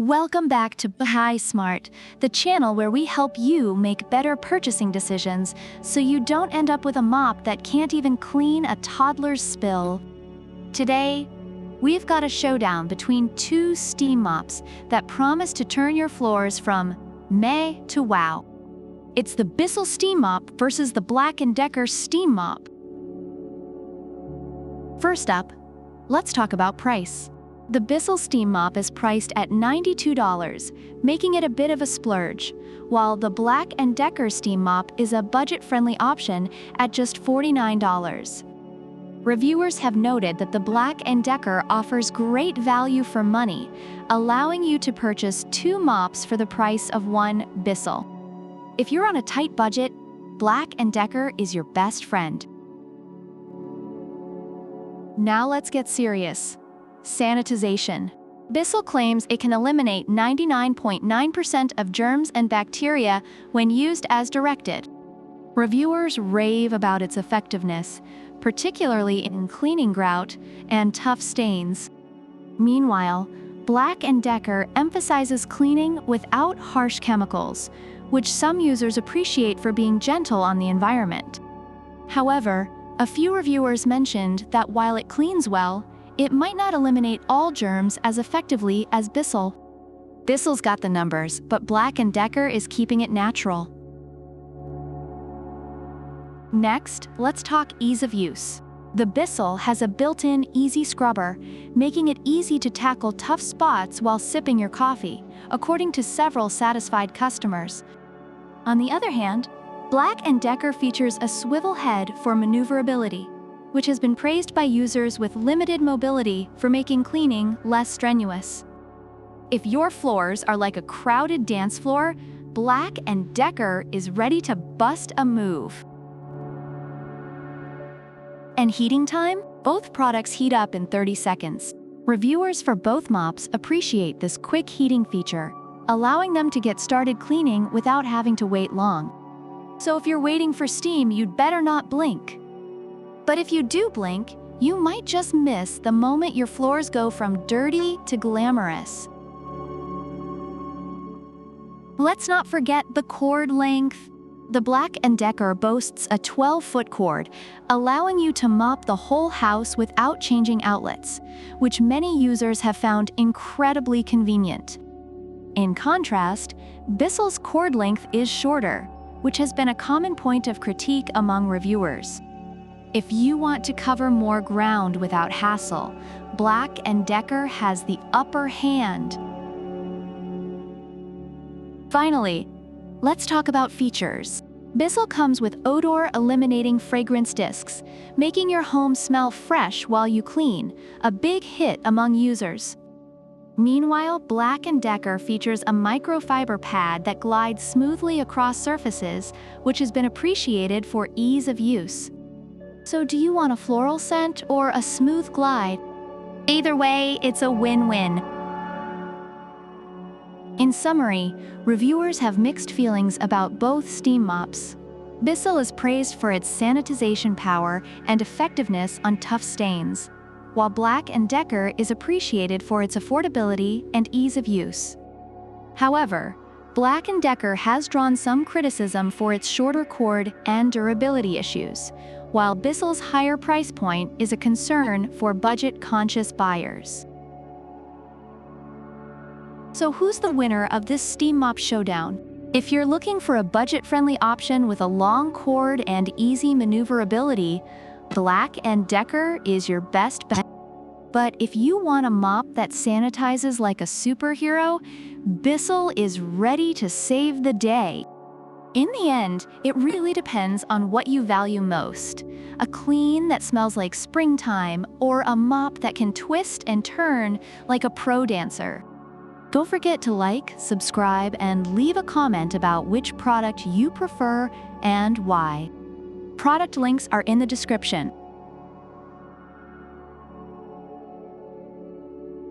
Welcome back to Hi Smart, the channel where we help you make better purchasing decisions so you don't end up with a mop that can't even clean a toddler's spill. Today, we've got a showdown between two steam mops that promise to turn your floors from meh to wow. It's the Bissell Steam Mop versus the BLACK+DECKER Steam Mop. First up, let's talk about price. The Bissell Steam Mop is priced at $92, making it a bit of a splurge, while the BLACK+DECKER Steam Mop is a budget-friendly option at just $49. Reviewers have noted that the BLACK+DECKER offers great value for money, allowing you to purchase two mops for the price of one Bissell. If you're on a tight budget, BLACK+DECKER is your best friend. Now let's get serious. Sanitization. Bissell claims it can eliminate 99.9% of germs and bacteria when used as directed. Reviewers rave about its effectiveness, particularly in cleaning grout and tough stains. Meanwhile, BLACK+DECKER emphasizes cleaning without harsh chemicals, which some users appreciate for being gentle on the environment. However, a few reviewers mentioned that while it cleans well, it might not eliminate all germs as effectively as Bissell. Bissell's got the numbers, but BLACK+DECKER is keeping it natural. Next, let's talk ease of use. The Bissell has a built-in easy scrubber, making it easy to tackle tough spots while sipping your coffee, according to several satisfied customers. On the other hand, BLACK+DECKER features a swivel head for maneuverability, which has been praised by users with limited mobility for making cleaning less strenuous. If your floors are like a crowded dance floor, BLACK+DECKER is ready to bust a move. And heating time? Both products heat up in 30 seconds. Reviewers for both mops appreciate this quick heating feature, allowing them to get started cleaning without having to wait long. So if you're waiting for steam, you'd better not blink. But if you do blink, you might just miss the moment your floors go from dirty to glamorous. Let's not forget the cord length. The BLACK+DECKER boasts a 12-foot cord, allowing you to mop the whole house without changing outlets, which many users have found incredibly convenient. In contrast, Bissell's cord length is shorter, which has been a common point of critique among reviewers. If you want to cover more ground without hassle, BLACK+DECKER has the upper hand. Finally, let's talk about features. Bissell comes with odor-eliminating fragrance discs, making your home smell fresh while you clean, a big hit among users. Meanwhile, BLACK+DECKER features a microfiber pad that glides smoothly across surfaces, which has been appreciated for ease of use. So do you want a floral scent or a smooth glide? Either way, it's a win-win. In summary, reviewers have mixed feelings about both steam mops. Bissell is praised for its sanitization power and effectiveness on tough stains, while BLACK+DECKER is appreciated for its affordability and ease of use. However, BLACK+DECKER has drawn some criticism for its shorter cord and durability issues, while Bissell's higher price point is a concern for budget-conscious buyers. So who's the winner of this steam mop showdown? If you're looking for a budget-friendly option with a long cord and easy maneuverability, BLACK+DECKER is your best bet. But if you want a mop that sanitizes like a superhero, Bissell is ready to save the day. In the end, it really depends on what you value most: a clean that smells like springtime or a mop that can twist and turn like a pro dancer. Don't forget to like, subscribe, and leave a comment about which product you prefer and why. Product links are in the description.